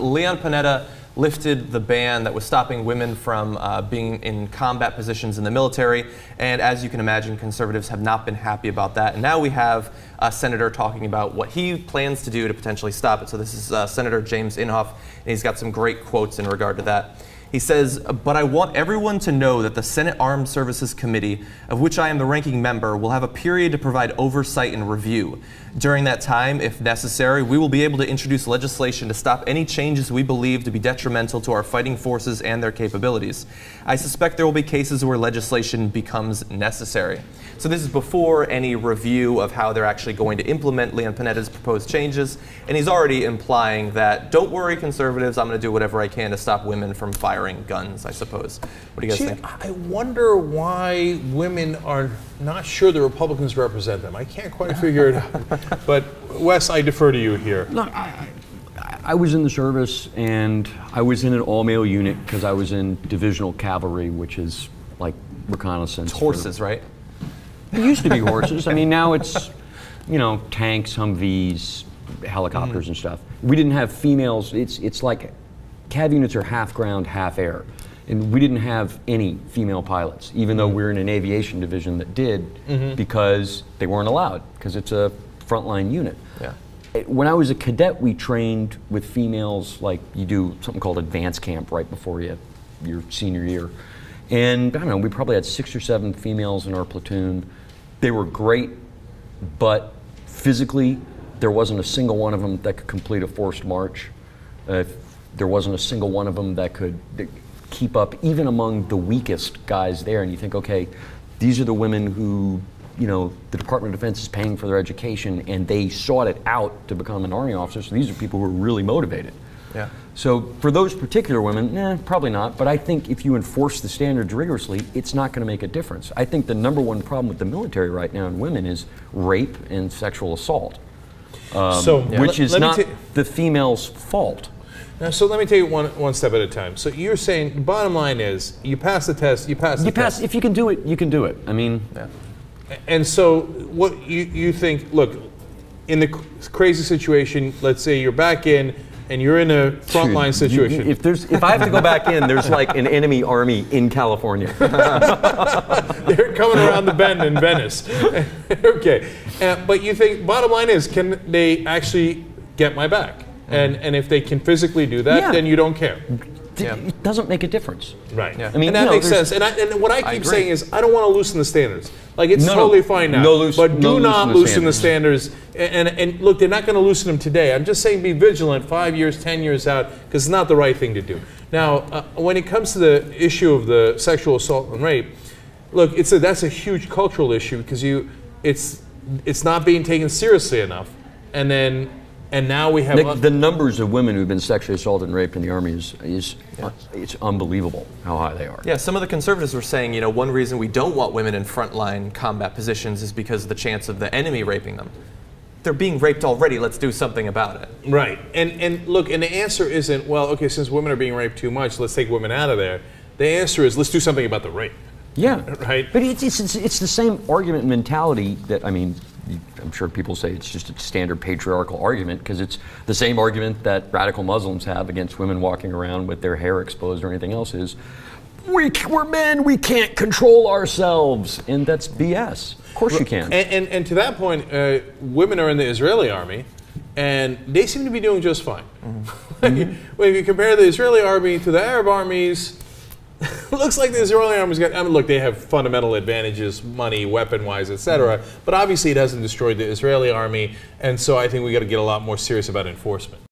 Leon Panetta lifted the ban that was stopping women from being in combat positions in the military, and as you can imagine, conservatives have not been happy about that. And now we have a senator talking about what he plans to do to potentially stop it. So this is Senator James Inhofe, and he's got some great quotes in regard to that. He says, "But I want everyone to know that the Senate Armed Services Committee, of which I am the ranking member, will have a period to provide oversight and review. During that time, if necessary, we will be able to introduce legislation to stop any changes we believe to be detrimental to our fighting forces and their capabilities. I suspect there will be cases where legislation becomes necessary." So this is before any review of how they're actually going to implement Leon Panetta's proposed changes, and he's already implying that, don't worry, conservatives, I'm going to do whatever I can to stop women from firing guns, I suppose. What do you guys think? I wonder why women are not sure the Republicans represent them. I can't quite figure it out. But Wes, I defer to you here. Look, I was in the service, and I was in an all-male unit because I was in divisional cavalry, which is like reconnaissance. It's horses, right? It used to be horses. I mean, now it's, you know, tanks, Humvees, helicopters and stuff. We didn't have females. It's like cav units are half ground, half air. And we didn't have any female pilots, even though we're in an aviation division that did, because they weren't allowed, because it's a frontline unit. Yeah. When I was a cadet, we trained with females, like you do something called advance camp right before your senior year. And I don't know, we probably had 6 or 7 females in our platoon. They were great, but physically, there wasn't a single one of them that could complete a forced march. There wasn't a single one of them that could keep up, even among the weakest guys there. And you think, okay, these are the women who, you know, the Department of Defense is paying for their education, and they sought it out to become an Army officer. So these are people who are really motivated. Yeah. So for those particular women, probably not. But I think if you enforce the standards rigorously, it's not going to make a difference. I think the #1 problem with the military right now in women is rape and sexual assault, which is not the female's fault. Now, so let me take it one step at a time. So you're saying the bottom line is you pass the test, you pass the test. If you can do it, you can do it. I mean, and so what you think? Look, in the crazy situation, let's say you're back in. And you're in a frontline situation. If I have to go back in, there's like an enemy army in California. They're coming around the bend in Venice. Okay, but you think bottom line is, can they actually get my back? And if they can physically do that, then you don't care. It doesn't make a difference. Right. Yeah. I mean, and that makes sense. And what I keep saying is, I don't want to loosen the standards. Like, it's totally fine now. But do not loosen the standards. And look, they're not going to loosen them today. I'm just saying be vigilant 5 years, 10 years out, because it's not the right thing to do. Now, when it comes to the issue of the sexual assault and rape, look, that's a huge cultural issue, because it's not being taken seriously enough. And now we have the numbers of women who've been sexually assaulted and raped in the Army it's unbelievable how high they are. Yeah, some of the conservatives were saying, you know, one reason we don't want women in frontline combat positions is because of the chance of the enemy raping them. They're being raped already, let's do something about it. Right. And look, and the answer isn't, well, okay, since women are being raped too much, let's take women out of there. The answer is, let's do something about the rape. Yeah. Right? But it's the same argument mentality that, I mean, I'm sure people say it's just a standard patriarchal argument, because it's the same argument that radical Muslims have against women walking around with their hair exposed or anything else is, we're men, we can't control ourselves. And that's BS. Of course you can. And to that point, women are in the Israeli army, and they seem to be doing just fine. When you compare the Israeli army to the Arab armies, looks like the Israeli army's got, I mean, look, they have fundamental advantages, money, weapon-wise, etc. But obviously it hasn't destroyed the Israeli army, and so I think we got to get a lot more serious about enforcement.